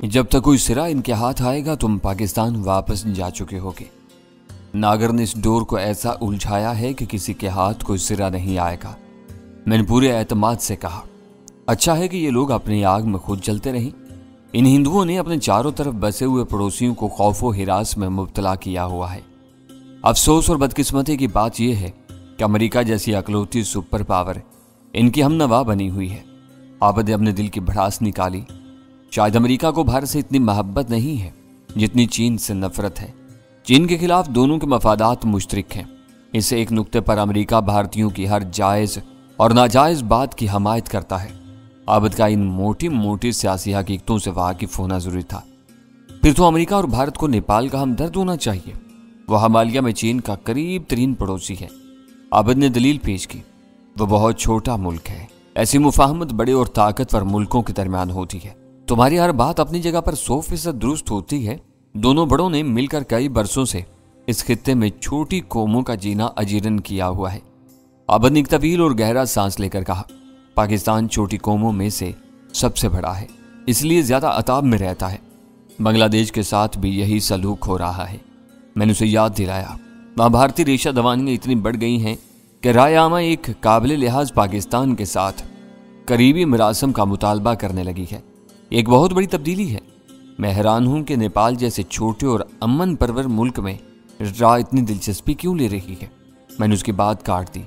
जब तक कोई सिरा इनके हाथ आएगा तुम पाकिस्तान वापस जा चुके होगे। नागर ने इस डोर को ऐसा उलझाया है कि किसी के हाथ कोई सिरा नहीं आएगा। मैंने पूरे एतमाद से कहा, अच्छा है कि ये लोग अपनी आग में खुद जलते नहीं। इन हिंदुओं ने अपने चारों तरफ बसे हुए पड़ोसियों को खौफो हिरास में मुब्तला किया हुआ है। अफसोस और बदकिस्मती की बात यह है कि अमेरिका जैसी अकलौती सुपर पावर इनकी हमनवा बनी हुई है। आबद ने अपने दिल की भड़ास निकाली। शायद अमेरिका को भारत से इतनी मोहब्बत नहीं है जितनी चीन से नफरत है। चीन के खिलाफ दोनों के मफादात मुश्तरक हैं। इस एक नुक्ते पर अमेरिका भारतीयों की हर जायज़ और नाजायज़ बात की हमायत करता है। आबद का इन मोटी मोटी सियासी हकीकतों से वाकिफ होना जरूरी था। फिर तो अमेरिका और भारत को नेपाल का हमदर्द होना चाहिए। वह हिमालय में चीन का करीब तरीन पड़ोसी है। आबद ने दलील पेश की, वह बहुत छोटा मुल्क है। ऐसी मुफाहमत बड़े और ताकतवर मुल्कों के दरमियान होती है। तुम्हारी हर बात अपनी जगह पर 100% दुरुस्त होती है। दोनों बड़ों ने मिलकर कई बरसों से इस खित्ते में छोटी कौमों का जीना अजीरन किया हुआ है। आबद ने एक तवील और गहरा सांस लेकर कहा, पाकिस्तान छोटी कौमों में से सबसे बड़ा है, इसलिए ज्यादा अताब में रहता है। बांग्लादेश के साथ भी यही सलूक हो रहा है। मैंने उसे याद दिलाया, वहां भारतीय रेशा दवानियां इतनी बढ़ गई हैं कि राय आमा एक काबिल लिहाज पाकिस्तान के साथ करीबी मिरासम का मुतालबा करने लगी है। एक बहुत बड़ी तब्दीली है। मैं हैरान हूं कि नेपाल जैसे छोटे और अमन परवर मुल्क में राय इतनी दिलचस्पी क्यों ले रही है। मैंने उसकी बात काट दी।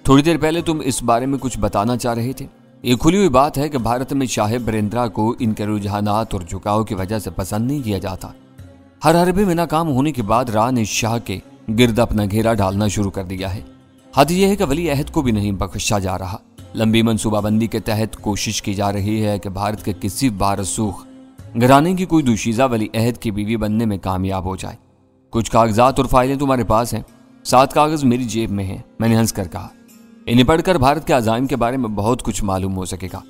थोड़ी देर पहले तुम इस बारे में कुछ बताना चाह रहे थे। ये खुली हुई बात है कि भारत में शाह बरेंद्रा को इनके रुझानात और झुकाव की वजह से पसंद नहीं किया जाता। हर हरबे में नाकाम होने के बाद राय ने शाह के गिर्द अपना घेरा डालना शुरू कर दिया है। हद यह है कि वली अहद को भी नहीं बख्शा जा रहा। लंबी मनसूबाबंदी के तहत कोशिश की जा रही है कि भारत के किसी बारसूख घराने की कोई दुशीज़ा वली अहद की बीवी बनने में कामयाब हो जाए। कुछ कागजात और फाइलें तुम्हारे पास हैं, 7 कागज मेरी जेब में हैं। मैंने हंस कर कहा, इन्हें पढ़कर भारत के अज़ाइम के बारे में बहुत कुछ मालूम हो सकेगा।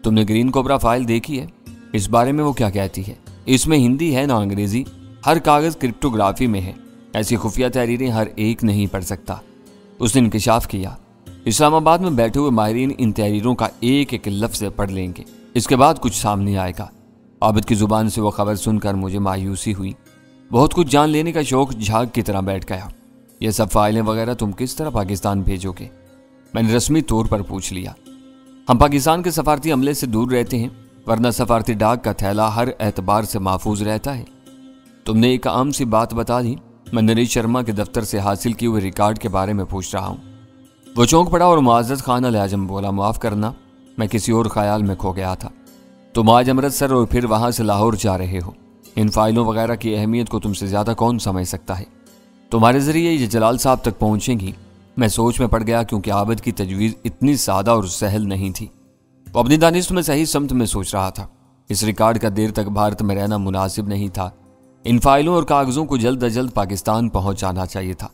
तुमने ग्रीन कोबरा फाइल देखी है? इस बारे में वो क्या कहती है? इसमें हिंदी है ना अंग्रेजी। हर कागज क्रिप्टोग्राफी में है। ऐसी खुफिया तहरीरें हर एक नहीं पढ़ सकता। उसने इंकशाफ किया, इस्लामाबाद में बैठे हुए माहिरीन इन तहरीरों का एक एक लफ्ज़ पढ़ लेंगे, इसके बाद कुछ सामने आएगा। आबिद की जुबान से वो खबर सुनकर मुझे मायूसी हुई। बहुत कुछ जान लेने का शौक झाग की तरह बैठ गया। ये सब फाइलें वगैरह तुम किस तरह पाकिस्तान भेजोगे? मैंने रस्मी तौर पर पूछ लिया। हम पाकिस्तान के सफारती अमले से दूर रहते हैं, वरना सफारती डाक का थैला हर एतबार से महफूज रहता है। तुमने एक आम सी बात बता दी। मैं नरेश शर्मा के दफ्तर से हासिल किए हुए रिकॉर्ड के बारे में पूछ रहा हूँ। वो चौंक पड़ा और मुआज़्ज़ज़ खान अल-आज़म बोला, माफ़ करना, मैं किसी और ख्याल में खो गया था। तुम आज अमृतसर और फिर वहाँ से लाहौर जा रहे हो। इन फाइलों वगैरह की अहमियत को तुमसे ज़्यादा कौन समझ सकता है? तुम्हारे ज़रिए ये जलाल साहब तक पहुँचेंगी। मैं सोच में पड़ गया क्योंकि आबिद की तजवीज़ इतनी सादा और सहल नहीं थी। वो अपनी दानिश में सही समत में सोच रहा था। इस रिकॉर्ड का देर तक भारत में रहना मुनासिब नहीं था। इन फाइलों और कागज़ों को जल्द अज जल्द पाकिस्तान पहुँच जाना चाहिए था।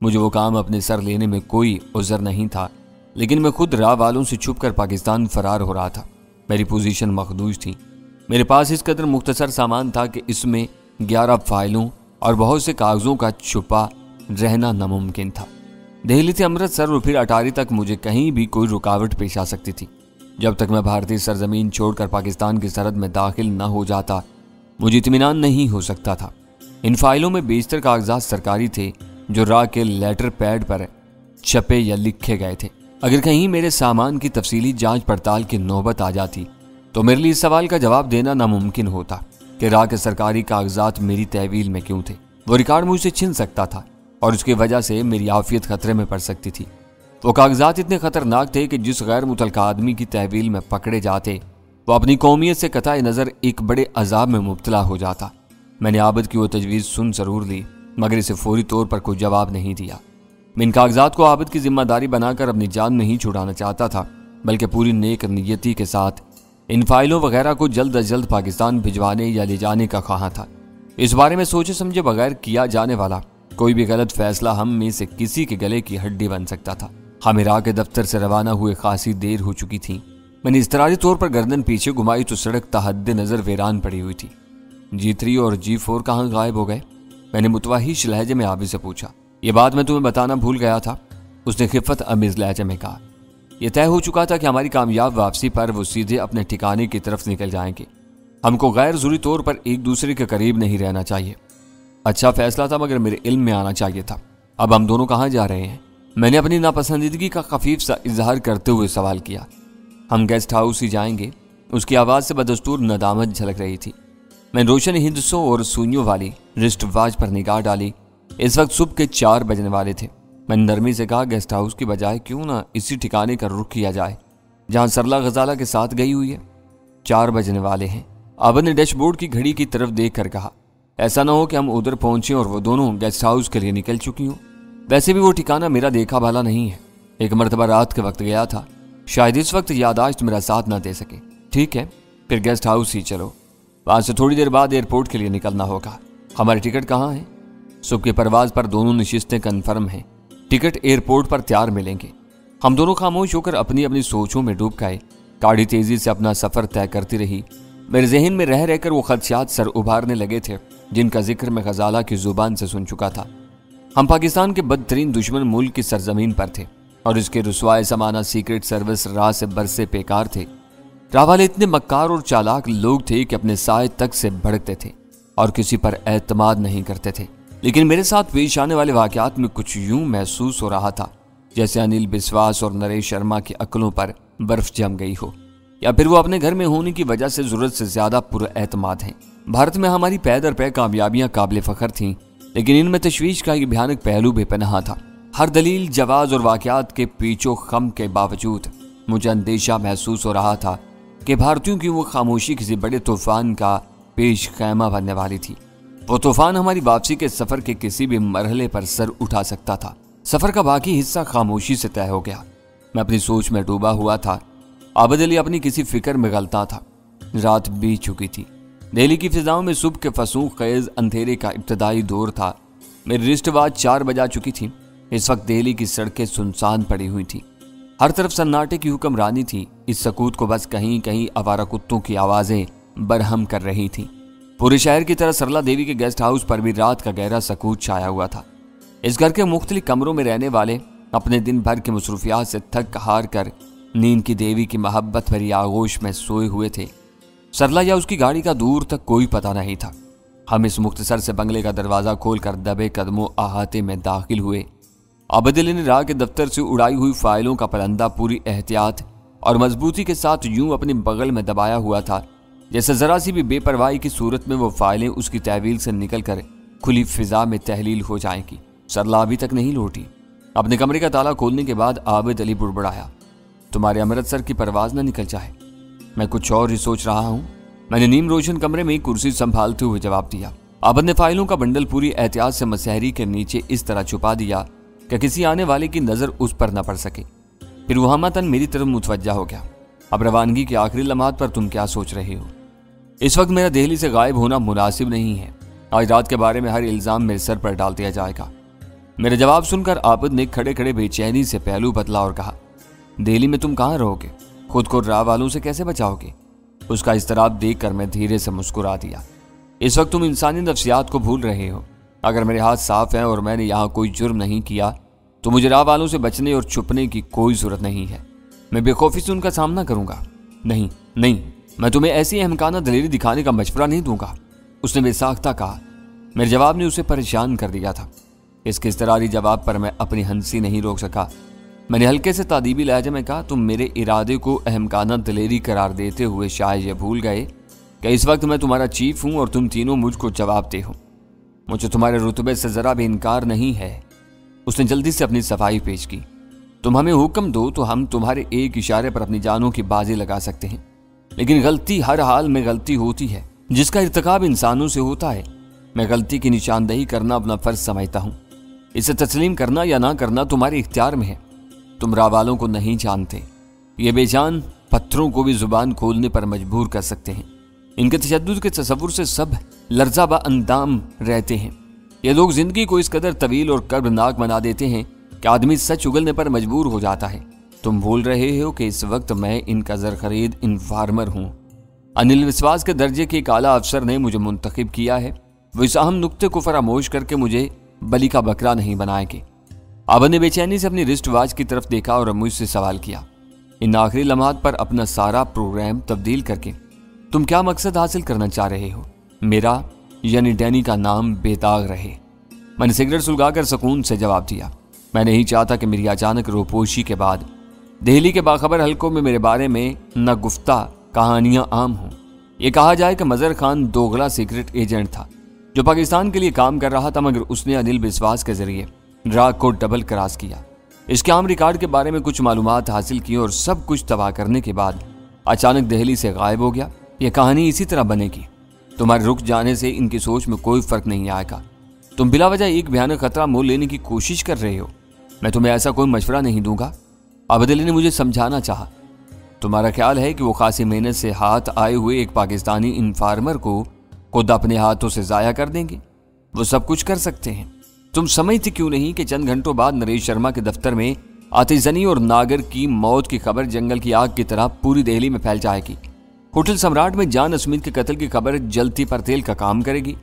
मुझे वो काम अपने सर लेने में कोई उज़र नहीं था, लेकिन मैं खुद राह वालों से छुप कर पाकिस्तान फरार हो रहा था। मेरी पोजीशन मखदूज थी। मेरे पास इस कदर मुख्तसर सामान था कि इसमें 11 फाइलों और बहुत से कागज़ों का छुपा रहना नामुमकिन था। दिल्ली से अमृतसर और फिर अटारी तक मुझे कहीं भी कोई रुकावट पेश आ सकती थी। जब तक मैं भारतीय सरजमीन छोड़कर पाकिस्तान की सरहद में दाखिल न हो जाता, मुझे इत्मीनान नहीं हो सकता था। इन फाइलों में बेशतर कागजात सरकारी थे जो राह के लेटर पैड पर छपे या लिखे गए थे। अगर कहीं मेरे सामान की तफसीली जांच पड़ताल की नौबत आ जाती तो मेरे लिए इस सवाल का जवाब देना नामुमकिन होता कि राह के सरकारी कागजात मेरी तहवील में क्यों थे। वो रिकॉर्ड मुझसे छिन सकता था और उसकी वजह से मेरी आफियत खतरे में पड़ सकती थी। वो कागजात इतने खतरनाक थे कि जिस गैर मुतलका आदमी की तहवील में पकड़े जाते वो अपनी कौमियत से कतई नज़र एक बड़े अजाब में मुब्तला हो जाता। मैंने आबिद की वो तजवीज़ सुन जरूर ली, मगर इसे फौरी तौर पर कोई जवाब नहीं दिया। मैं इन कागजात को आबिद की जिम्मेदारी बनाकर अपनी जान नहीं छुड़ाना चाहता था, बल्कि पूरी नेक नियति के साथ इन फाइलों वगैरह को जल्द अज जल्द पाकिस्तान भिजवाने या ले जाने का ख्वाह था। इस बारे में सोचे समझे बगैर किया जाने वाला कोई भी गलत फैसला हम में से किसी के गले की हड्डी बन सकता था। हम इराक के दफ्तर से रवाना हुए खासी देर हो चुकी थी। मैंने इस्तरारी तौर पर गर्दन पीछे घुमाई तो सड़क तहद्दे नजर वीरान पड़ी हुई थी। G3 और G4 कहाँ गायब हो गए? मैंने मुतवाहिश लहजे में आबिद से पूछा। ये बात मैं तुम्हें बताना भूल गया था, उसने खिफ़त अमीज़ लहजे में कहा। यह तय हो चुका था कि हमारी कामयाब वापसी पर वो सीधे अपने ठिकाने की तरफ निकल जाएंगे। हमको गैर ज़रूरी तौर पर एक दूसरे के करीब नहीं रहना चाहिए। अच्छा फैसला था, मगर मेरे इल्म में आना चाहिए था। अब हम दोनों कहाँ जा रहे हैं? मैंने अपनी नापसंदीदगी का खफीफ सा इजहार करते हुए सवाल किया। हम गेस्ट हाउस ही जाएंगे। उसकी आवाज़ से बदस्तूर नदामत झलक रही थी। मैं रोशन हिंदसों और सुइयों वाली रिस्ट वॉच पर निगाह डाली। इस वक्त सुबह के 4 बजने वाले थे। मैंने नरमी से कहा, गेस्ट हाउस की बजाय क्यों ना इसी ठिकाने का रुख किया जाए जहां सरला गजाला के साथ गई हुई है। 4 बजने वाले हैं। आबद ने डैशबोर्ड की घड़ी की तरफ देख कर कहा, ऐसा ना हो कि हम उधर पहुंचे और वो दोनों गेस्ट हाउस के लिए निकल चुकी हों। वैसे भी वो ठिकाना मेरा देखा भाला नहीं है। एक मरतबा रात के वक्त गया था, शायद इस वक्त यादाश्त मेरा साथ ना दे सके। ठीक है, फिर गेस्ट हाउस ही चलो। वहां से थोड़ी देर बाद एयरपोर्ट के लिए निकलना होगा। हमारी टिकट कहाँ है? सुबह की परवाज पर दोनों नशिस्तें कन्फर्म हैं। टिकट एयरपोर्ट पर तैयार मिलेंगे। हम दोनों खामोश होकर अपनी अपनी सोचों में डूब गए। गाड़ी तेजी से अपना सफर तय करती रही। मेरे जहन में रह रहकर वो खदशात सर उभारने लगे थे जिनका जिक्र मैं गजाला की जुबान से सुन चुका था। हम पाकिस्तान के बदतरीन दुश्मन मुल्क की सरजमीन पर थे और इसके रुसवाए समाना सीक्रेट सर्विस राह से बरसे बेकार थे। राह वाले इतने मक्कार और चालाक लोग थे कि अपने साए तक से भड़कते थे और किसी पर एतमाद नहीं करते थे। लेकिन मेरे साथ पेश आने वाले वाकयात में कुछ यूं महसूस हो रहा था जैसे अनिल बिस्वास और नरेश शर्मा की अक्लों पर बर्फ जम गई हो, या फिर वो अपने घर में होने की वजह से जरूरत से ज्यादा पुरएतमाद हैं। भारत में हमारी पै दर पै कामयाबियां काबिल फखर थीं, लेकिन इनमें तशवीश का एक भयानक पहलू बेपनाह था। हर दलील, जवाज और वाकयात के पीछो खम के बावजूद मुझे अंदेशा महसूस हो रहा था कि भारतीयों की वो खामोशी किसी बड़े तूफान का पेश खैमा बनने वाली थी। वो तूफान हमारी वापसी के सफर के किसी भी मरहले पर सर उठा सकता था। सफर का बाकी हिस्सा खामोशी से तय हो गया। मैं अपनी सोच में डूबा हुआ था। आबद अली अपनी किसी फिक्र में गलता था। रात बीत चुकी थी। दिल्ली की फिजाओं में सुबह के फसूख खेज अंधेरे का इब्तदाई दौर था। मेरी रिस्ट वॉच 4 बजा चुकी थी। इस वक्त दिल्ली की सड़कें सुनसान पड़ी हुई थी। हर तरफ सन्नाटे की हुक्मरानी थी। इस सकूत को बस कहीं कहीं आवारा कुत्तों की आवाजें बरहम कर रही थीं। पूरे शहर की तरह सरला देवी के गेस्ट हाउस पर भी रात का गहरा सकूत छाया हुआ था। इस घर के मुख्तलिफ कमरों में रहने वाले अपने दिन भर के मसरूफियात से थक हार कर नींद की देवी की मोहब्बत भरी आगोश में सोए हुए थे। सरला या उसकी गाड़ी का दूर तक कोई पता नहीं था। हम इस मुख्तसर से बंगले का दरवाजा खोलकर दबे कदमों अहाते में दाखिल हुए। आबद अली ने राह के दफ्तर से उड़ाई हुई फाइलों का परंदा पूरी एहतियात और मजबूती के साथ यूं अपने बगल में दबाया हुआ था जैसे जरा सी भी बेपरवाही की सूरत में वो फाइलें उसकी तहवील से निकलकर खुली फिजा में तहलील हो जाएंगी। सरला अभी तक नहीं लौटी। अपने कमरे का ताला खोलने के बाद आबिद अली बुड़बड़ाया, तुम्हारे अमृतसर की परवाज न निकल जाए। मैं कुछ और ही सोच रहा हूँ, मैंने नीम रोशन कमरे में कुर्सी संभालते हुए जवाब दिया। आबिद ने फाइलों का बंडल पूरी एहतियात से मसहरी के नीचे इस तरह छुपा दिया कि किसी आने वाले की नजर उस पर न पड़ सके। फिर वह हमतन मेरी तरफ मुतवज्जा हो गया। अब रवानगी के आखिरी लम्हात पर तुम क्या सोच रहे हो? इस वक्त मेरा दिल्ली से गायब होना मुनासिब नहीं है। आज रात के बारे में हर इल्जाम मेरे सर पर डाल दिया जाएगा। मेरा जवाब सुनकर आबिद ने खड़े खड़े बेचैनी से पहलू बदला और कहा, दिल्ली में तुम कहाँ रहोगे? खुद को राह वालों से कैसे बचाओगे? उसका इस्तराब देखकर मैं धीरे से मुस्कुरा दिया। इस वक्त तुम इंसानी नफ्सियात को भूल रहे हो। अगर मेरे हाथ साफ हैं और मैंने यहाँ कोई जुर्म नहीं किया तो मुझे राह वालों से बचने और छुपने की कोई जरूरत नहीं है। मैं बेखौफी से उनका सामना करूंगा। नहीं नहीं, मैं तुम्हें ऐसी अहमकाना दलेरी दिखाने का मशवरा नहीं दूंगा, उसने बेसाख्ता कहा। मेरे जवाब ने उसे परेशान कर दिया था। इसके इस्तरारी जवाब पर मैं अपनी हंसी नहीं रोक सका। मैंने हल्के से तादीबी लहजे में कहा, तुम मेरे इरादे को अहमकाना दलेरी करार देते हुए शायद ये भूल गए कि इस वक्त मैं तुम्हारा चीफ हूं और तुम तीनों मुझको जवाब दे हो। मुझे तुम्हारे रुतबे से जरा भी इनकार नहीं है। उसने जल्दी से अपनी सफाई पेश की। तुम हमें हुक्म दो तो हम तुम्हारे एक इशारे पर अपनी जानों की बाजी लगा सकते हैं, लेकिन गलती हर हाल में गलती होती है जिसका इर्तिकाब इंसानों से होता है। मैं गलती की निशानदेही करना अपना फर्ज समझता हूँ। इसे तस्लीम करना या ना करना तुम्हारे इख्तियार में है। तुम राह वालों को नहीं जानते। ये बेजान पत्थरों को भी जुबान खोलने पर मजबूर कर सकते हैं। इनके तशद्दुद के तसव्वुर से सब लर्जा ब अंदाम रहते हैं। ये लोग जिंदगी को इस कदर तवील और कर्बनाक बना देते हैं कि आदमी सच उगलने पर मजबूर हो जाता है। तुम भूल रहे हो कि इस वक्त मैं इनका ज़रख़रीद इन्फार्मर हूँ। अनिल विश्वास के दर्जे के एक आला अफसर ने मुझे मुंतखब किया है। वो इस अहम नुक्ते को फरामोश करके मुझे बलि का बकरा नहीं बनाएंगे। आबा ने बेचैनी से अपनी रिस्ट वॉच की तरफ देखा और मुझसे सवाल किया, इन आखिरी लम्हात पर अपना सारा प्रोग्राम तब्दील करके तुम क्या मकसद हासिल करना चाह रहे हो? मेरा यानी डैनी का नाम बेदाग रहे। मैंने सिगरेट सुलगाकर सुकून से जवाब दिया। मैं नहीं चाहता कि मेरी अचानक रूपोशी के बाद दिल्ली के बाखबर हलकों में मेरे बारे में न गुफ्ता कहानियां आम हों। ये कहा जाए कि मजहर खान दोगला सीक्रेट एजेंट था जो पाकिस्तान के लिए काम कर रहा था, मगर उसने अनिल बिस्वास के जरिए राग को डबल क्रॉस किया। इसके आम रिकॉर्ड के बारे में कुछ मालूमात हासिल की और सब कुछ तबाह करने के बाद अचानक दिल्ली से गायब हो गया। यह कहानी इसी तरह बनेगी। तुम्हारे रुक जाने से इनकी सोच में कोई फर्क नहीं आएगा। तुम बिला वजह एक भयानक खतरा मोल लेने की कोशिश कर रहे हो। मैं तुम्हें ऐसा कोई मशवरा नहीं दूंगा। अबदली ने मुझे समझाना चाहा। तुम्हारा ख्याल है कि वो खासी मेहनत से हाथ आए हुए एक पाकिस्तानी इन्फार्मर को खुद अपने हाथों से जाया कर देंगे? वो सब कुछ कर सकते हैं। तुम समझते क्यों नहीं कि चंद घंटों बाद नरेश शर्मा के दफ्तर में आतिशजनी और नागर की मौत की खबर जंगल की आग की तरह पूरी दिल्ली में फैल जाएगी। होटल सम्राट में जान स्मिथ के कत्ल की खबर जलती पर तेल का काम करेगी।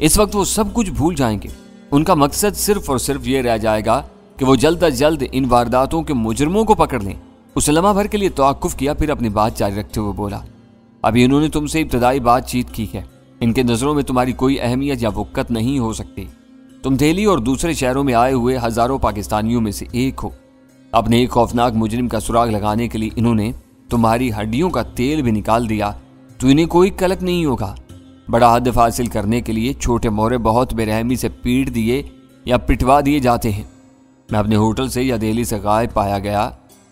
इस वक्त वो सब कुछ भूल जाएंगे। उनका मकसद सिर्फ और सिर्फ ये रह जाएगा कि वो जल्द अज जल्द इन वारदातों के मुजरिमों को पकड़ लें। उसने लम्हा भर के लिए तौक़ुफ़ किया, फिर अपनी बात जारी रखते हुए बोला, अभी इन्होंने तुमसे इब्तदाई बातचीत की है। इनके नज़रों में तुम्हारी कोई अहमियत या वक़्त नहीं हो सकती। तुम दिल्ली और दूसरे शहरों में आए हुए हज़ारों पाकिस्तानियों में से एक हो। अपने एक खौफनाक मुजरिम का सुराग लगाने के लिए इन्होंने तुम्हारी हड्डियों का तेल भी निकाल दिया तो इन्हें कोई कलक नहीं होगा। बड़ा हदफ हासिल करने के लिए छोटे मोरे बहुत बेरहमी से पीट दिए या पिटवा दिए जाते हैं। मैं अपने होटल से या दिल्ली से गायब पाया गया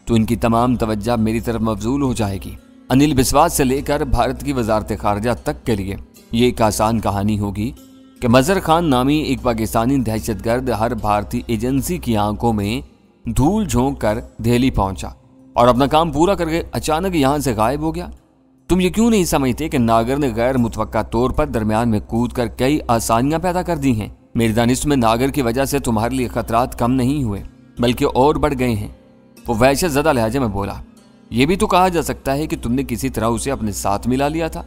तो इनकी तमाम तवज्जो मेरी तरफ मबजूल हो जाएगी। अनिल बिस्वास से लेकर भारत की वजारत खारजा तक के लिए ये एक आसान कहानी होगी कि मजहर खान नामी एक पाकिस्तानी दहशतगर्द हर भारतीय एजेंसी की आंखों में धूल झोंक कर दिल्ली पहुंचा और अपना काम पूरा करके अचानक यहां से गायब हो गया। तुम ये क्यों नहीं समझते कि नागर ने गैर मुतवक्का तौर पर दरमियान में कूद कर कई आसानियां पैदा कर दी हैं? मेरी दानिश में नागर की वजह से तुम्हारे लिए खतरात कम नहीं हुए बल्कि और बढ़ गए हैं। वो वहशत ज़दा लहजे में बोला, यह भी तो कहा जा सकता है कि तुमने किसी तरह उसे अपने साथ मिला लिया था।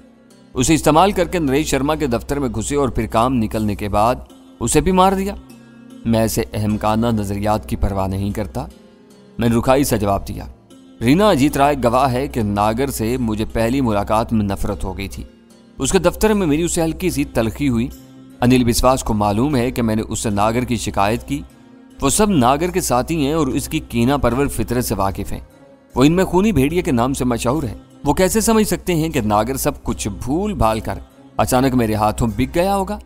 उसे इस्तेमाल करके नरेश शर्मा के दफ्तर में घुसे और फिर काम निकलने के बाद उसे भी मार दिया। मैं ऐसे अहमकाना नजरियात की परवाह नहीं करता। मैंने रुखाई से जवाब दिया। रीना अजीत राय गवाह है कि नागर से मुझे पहली मुलाकात में नफरत हो गई थी। उसके दफ्तर में मेरी उससे हल्की सी तलखी हुई। अनिल बिस्वास को मालूम है कि मैंने उससे नागर की शिकायत की। वो सब नागर के साथी हैं और इसकी कीना परवर फितरत से वाकिफ हैं। वो इनमें खूनी भेड़िए के नाम से मशहूर है। वो कैसे समझ सकते हैं कि नागर सब कुछ भूल भाल कर अचानक मेरे हाथों बिक गया होगा?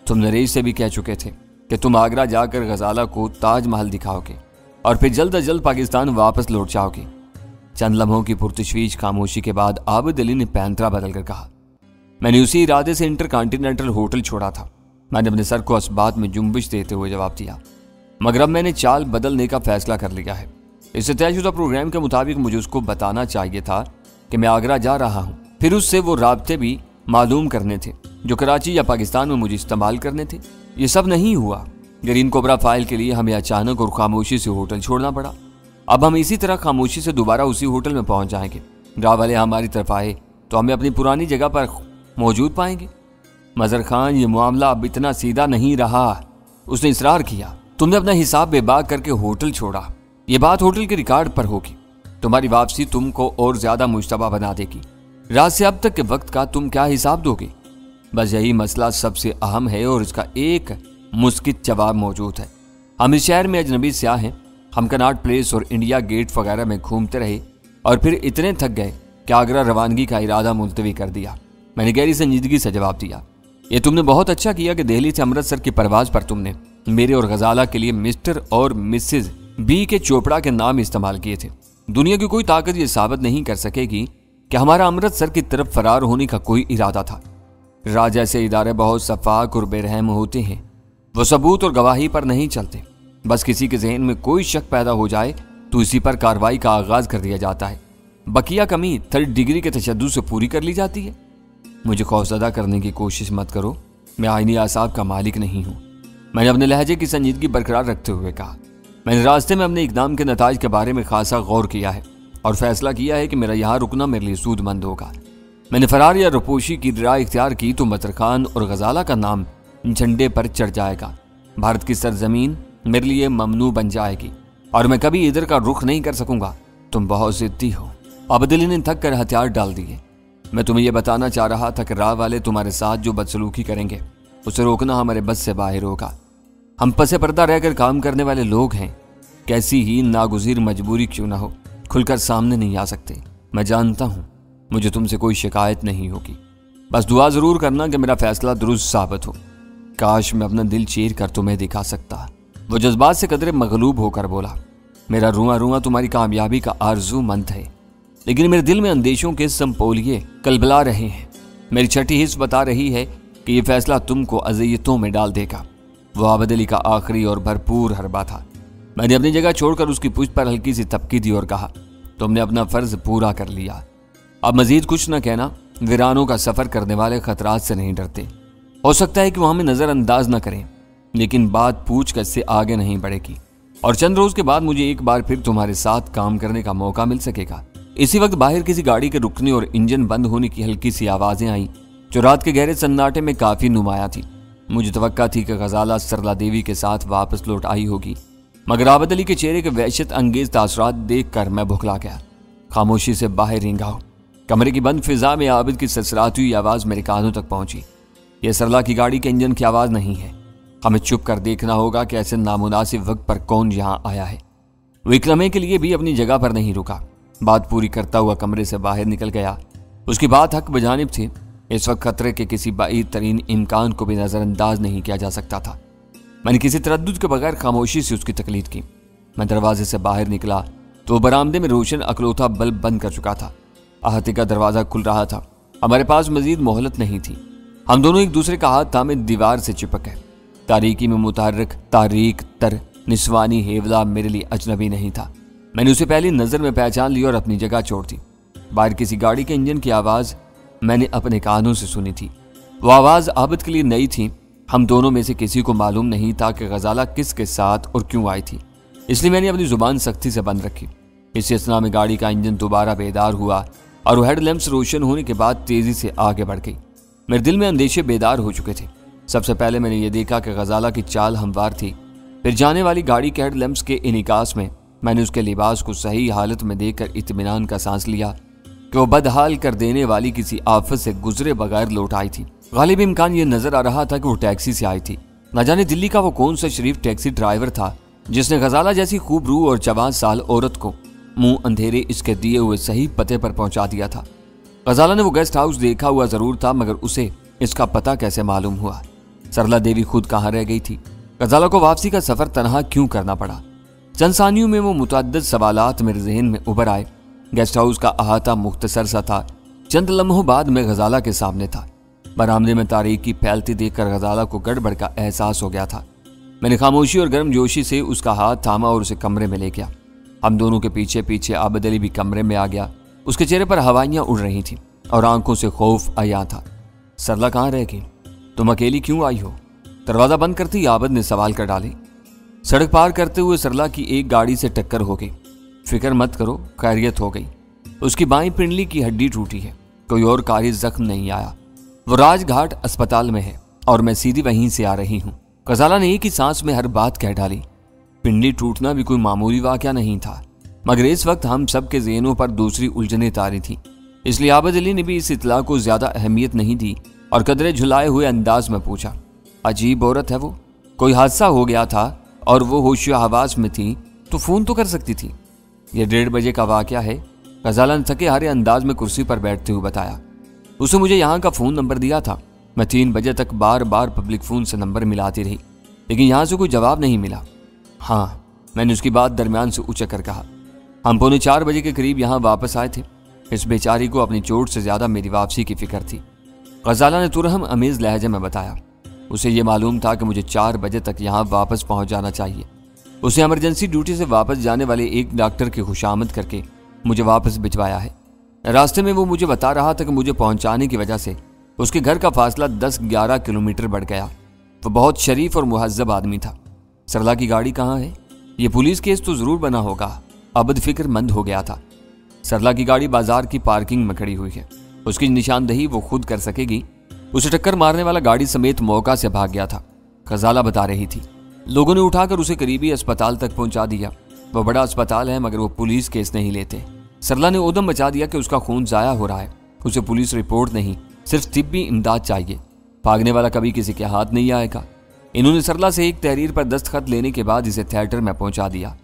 तुम नरेश से भी कह चुके थे कि तुम आगरा जाकर गजाला को ताजमहल दिखाओगे और फिर जल्द अज जल्द पाकिस्तान वापस लौट जाओगे। चंद लम्हों की पुरतशवीश खामोशी के बाद आबिद अली ने पैंतरा बदलकर कहा, मैंने उसी इरादे से इंटरकॉन्टिनेंटल होटल छोड़ा था। मैंने अपने सर को इस बात में जुम्बिश देते हुए जवाब दिया, मगर अब मैंने चाल बदलने का फैसला कर लिया है। इससे तयशुदा प्रोग्राम के मुताबिक मुझे उसको बताना चाहिए था कि मैं आगरा जा रहा हूँ। फिर उससे वो राब्ते भी मालूम करने थे जो कराची या पाकिस्तान में मुझे इस्तेमाल करने थे। ये सब नहीं हुआ। ग्रीन कोबरा फाइल के लिए हमें अचानक और खामोशी से होटल छोड़ना पड़ा। अब हम इसी तरह खामोशी से दोबारा उसी होटल में पहुंच जाएंगे। राह वाले हमारी तरफ आए तो हमें अपनी पुरानी जगह पर मौजूद पाएंगे। मजहर खान, ये मामला अब इतना सीधा नहीं रहा। उसने इसरार किया, तुमने अपना हिसाब बेबाक करके होटल छोड़ा। ये बात होटल के रिकॉर्ड पर होगी। तुम्हारी वापसी तुमको और ज्यादा मुश्तबा बना देगी। रात से अब तक के वक्त का तुम क्या हिसाब दोगे? बस यही मसला सबसे अहम है और इसका एक मुस्कित जवाब मौजूद है। हम इस शहर में अजनबी स्याह हैं। हम कनॉट प्लेस और इंडिया गेट वगैरह में घूमते रहे और फिर इतने थक गए कि आगरा रवानगी का इरादा मुलतवी कर दिया। मैंने गहरी संजीदगी से जवाब दिया, ये तुमने बहुत अच्छा किया कि दिल्ली से अमृतसर की परवाज पर तुमने मेरे और गजाला के लिए मिस्टर और मिसेज बी के चोपड़ा के नाम इस्तेमाल किए थे। दुनिया की कोई ताकत ये साबित नहीं कर सकेगी कि हमारा अमृतसर की तरफ फरार होने का कोई इरादा था। राज ऐसे इदारे बहुत सफाक और बेरहम होते हैं। वो सबूत और गवाही पर नहीं चलते। बस किसी के जहन में कोई शक पैदा हो जाए तो इसी पर कार्रवाई का आगाज कर दिया जाता है। बकिया कमी 3rd डिग्री के तशद्दुद से पूरी कर ली जाती है। मुझे खौफजदा करने की कोशिश मत करो। मैं आईनी आसाब का मालिक नहीं हूँ। मैंने अपने लहजे की संजीदगी बरकरार रखते हुए कहा, मैंने रास्ते में अपने इकदाम के नताज के बारे में खासा गौर किया है और फैसला किया है कि मेरा यहाँ रुकना मेरे लिए सूदमंद होगा। मैंने फरार या रुपोशी की राह इख्तियार की तो मजहर खान और गजाला का नाम झंडे पर चढ़ जाएगा। भारत की सरजमीन मेरे लिए ममनू बन जाएगी और मैं कभी इधर का रुख नहीं कर सकूंगा। तुम बहुत जिद्दी हो। अब्दुल्ला ने थक कर हथियार डाल दिए। मैं तुम्हें यह बताना चाह रहा था कि राह वाले तुम्हारे साथ जो बदसलूकी करेंगे उसे रोकना हमारे बस से बाहर होगा। हम पसे पर्दा रहकर काम करने वाले लोग हैं, कैसी ही नागुज़ीर मजबूरी क्यों ना हो खुलकर सामने नहीं आ सकते। मैं जानता हूं मुझे तुमसे कोई शिकायत नहीं होगी, बस दुआ जरूर करना कि मेरा फैसला दुरुस्त साबित हो। काश मैं अपना दिल चीर कर तुम्हें दिखा सकता। वो जज्बात से कदरे मगलूब होकर बोला, मेरा रुआ रुआ तुम्हारी कामयाबी का आरज़ूमंद है, लेकिन मेरे दिल में अंदेशों के संपोलिए कलबला रहे हैं। मेरी छठी हिस्स बता रही है कि यह फैसला तुमको अज़ियतों में डाल देगा। वो आबद अली का आखिरी और भरपूर हरबा था। मैंने अपनी जगह छोड़कर उसकी पुष्ट पर हल्की सी तपकी दी और कहा, तुमने अपना फर्ज पूरा कर लिया, अब मजीद कुछ न कहना। वीरानों का सफर करने वाले खतरात से नहीं डरते। हो सकता है कि वो हमें नजरअंदाज न करें, लेकिन बात पूछकर से आगे नहीं बढ़ेगी और चंद रोज के बाद मुझे एक बार फिर तुम्हारे साथ काम करने का मौका मिल सकेगा। इसी वक्त बाहर किसी गाड़ी के रुकने और इंजन बंद होने की हल्की सी आवाजें आई जो रात के गहरे सन्नाटे में काफी नुमाया थी। मुझे तवक्का थी कि गजाला सरला देवी के साथ वापस लौट आई होगी, मगर आबद अली के चेहरे के वहशत अंगेज तासरात देखकर मैं भुखला गया। खामोशी से बाहर रेंगा। कमरे की बंद फिजा में आबिद की ससराती हुई आवाज मेरे कानों तक पहुंची। यह सरला की गाड़ी के इंजन की आवाज नहीं है। हमें चुप कर देखना होगा कि ऐसे नामुनासिब वक्त पर कौन यहाँ आया है। वो एक लम्हे के लिए भी अपनी जगह पर नहीं रुका। बात पूरी करता हुआ कमरे से बाहर निकल गया। उसकी बात हक बजानिब थी। इस वक्त खतरे के किसी बाईद तरीन इम्कान को भी नजरअंदाज नहीं किया जा सकता था। मैंने किसी तरद्दुद के बगैर खामोशी से उसकी तकलीद की। मैं दरवाजे से बाहर निकला तो बरामदे में रोशन अकलौता बल्ब बंद कर चुका था। अहाते का दरवाजा खुल रहा था। हमारे पास मजीद मोहलत नहीं थी। हम दोनों एक दूसरे का हाथ थामे दीवार से चिपक गए। तारीकी में मुतारक तारीक तर निस्वानी हेवला मेरे लिए अजनबी नहीं था। मैंने उसे पहली नजर में पहचान लिया और अपनी जगह छोड़ दी। बाहर किसी गाड़ी के इंजन की आवाज मैंने अपने कानों से सुनी थी। वो आवाज आबिद के लिए नई थी। हम दोनों में से किसी को मालूम नहीं था कि गजाला किसके साथ और क्यों आई थी, इसलिए मैंने अपनी जुबान सख्ती से बंद रखी। इस असना में गाड़ी का इंजन दोबारा बेदार हुआ और हेडलैम्प्स रोशन होने के बाद तेजी से आगे बढ़ गई। मेरे दिल में अंदेशे बेदार हो चुके थे। सबसे पहले मैंने ये देखा कि गजाला की चाल हमवार थी। फिर जाने वाली गाड़ी के हेडलैम्प्स के इनिकास में मैंने उसके लिबास को सही हालत में देखकर इत्मीनान का सांस लिया कि वो बदहाल कर देने वाली किसी आफत से गुजरे बगैर लौट आई थी। गालिब इम्कान ये नजर आ रहा था कि वो टैक्सी से आई थी। न जाने दिल्ली का वो कौन सा शरीफ टैक्सी ड्राइवर था जिसने गजाला जैसी खूब रूह और 54 साल औरत को मुंह अंधेरे इसके दिए हुए सही पते पर पहुंचा दिया था। गजाला ने वो गेस्ट हाउस देखा हुआ जरूर था, मगर उसे इसका पता कैसे मालूम हुआ? सरला देवी खुद कहाँ रह गई थी? गजाला को वापसी का सफर तनहा क्यों करना पड़ा? चंद सानियों में वो मुतअद्दिद सवालात मेरे जहन में उभर आए। गेस्ट हाउस का अहाता मुख्तसर सा था। चंद लम्हों बाद मैं गजाला के सामने था। बरामदे में तारीकी फैलती देखकर गजाला को गड़बड़ का एहसास हो गया था। मैंने खामोशी और गर्मजोशी से उसका हाथ थामा और उसे कमरे में ले गया। हम दोनों के पीछे पीछे आबद अली भी कमरे में आ गया। उसके चेहरे पर हवाइयां उड़ रही थी और आंखों से खौफ आया था। सरला कहाँ रह गई? तुम अकेली क्यों आई हो? दरवाजा बंद करते ही आबद ने सवाल कर डाले। सड़क पार करते हुए सरला की एक गाड़ी से टक्कर हो गई। फिक्र मत करो, खैरियत हो गई। उसकी बाईं पिंडली की हड्डी टूटी है, कोई और कारी जख्म नहीं आया। वो राजघाट अस्पताल में है और मैं सीधी वहीं से आ रही हूँ। गजाला ने एक ही सांस में हर बात कह डाली। पिंडली टूटना भी कोई मामूली वाकया नहीं था, मगर इस वक्त हम सब के ज़हनों पर दूसरी उलझने तारी थी, इसलिए आबद अली ने भी इस इतला को ज्यादा अहमियत नहीं दी और कदरे झुलाए हुए अंदाज में पूछा, अजीब औरत है वो, कोई हादसा हो गया था और वो होशिया हवास में थी तो फोन तो कर सकती थी। यह 1:30 बजे का वाकया है, गजाला ने थके हारे अंदाज में कुर्सी पर बैठते हुए बताया। उसने मुझे यहाँ का फ़ोन नंबर दिया था। मैं 3 बजे तक बार बार पब्लिक फ़ोन से नंबर मिलाती रही, लेकिन यहाँ से कोई जवाब नहीं मिला। हाँ, मैंने उसकी बात दरमियान से ऊँचा कर कहा। हम 3:45 बजे के करीब यहाँ वापस आए थे। इस बेचारी को अपनी चोट से ज़्यादा मेरी वापसी की फिक्र थी, गजाला ने तुरहम अमेज़ लहजे में बताया। उसे ये मालूम था कि मुझे 4 बजे तक यहाँ वापस पहुँच जाना चाहिए। उसे इमरजेंसी ड्यूटी से वापस जाने वाले एक डॉक्टर की खुशामद करके मुझे वापस भिजवाया है। रास्ते में वो मुझे बता रहा था कि मुझे पहुंचाने की वजह से उसके घर का फासला 10-11 किलोमीटर बढ़ गया। वो बहुत शरीफ और मुहज्जब आदमी था। सरला की गाड़ी कहाँ है? ये पुलिस केस तो जरूर बना होगा। अबद फिक्रमंद हो गया था। सरला की गाड़ी बाजार की पार्किंग में खड़ी हुई है। उसकी निशानदही वो खुद कर सकेगी। उसे टक्कर मारने वाला गाड़ी समेत मौका से भाग गया था, गजाला बता रही थी। लोगों ने उठाकर उसे करीबी अस्पताल तक पहुंचा दिया। वह बड़ा अस्पताल है, मगर वो पुलिस केस नहीं लेते। सरला ने उदम मचा दिया कि उसका खून जाया हो रहा है उसे पुलिस रिपोर्ट नहीं, सिर्फ तिब्बी इमदाद चाहिए। भागने वाला कभी किसी के हाथ नहीं आएगा। इन्होंने सरला से एक तहरीर पर दस्तखत लेने के बाद इसे थिएटर में पहुंचा दिया।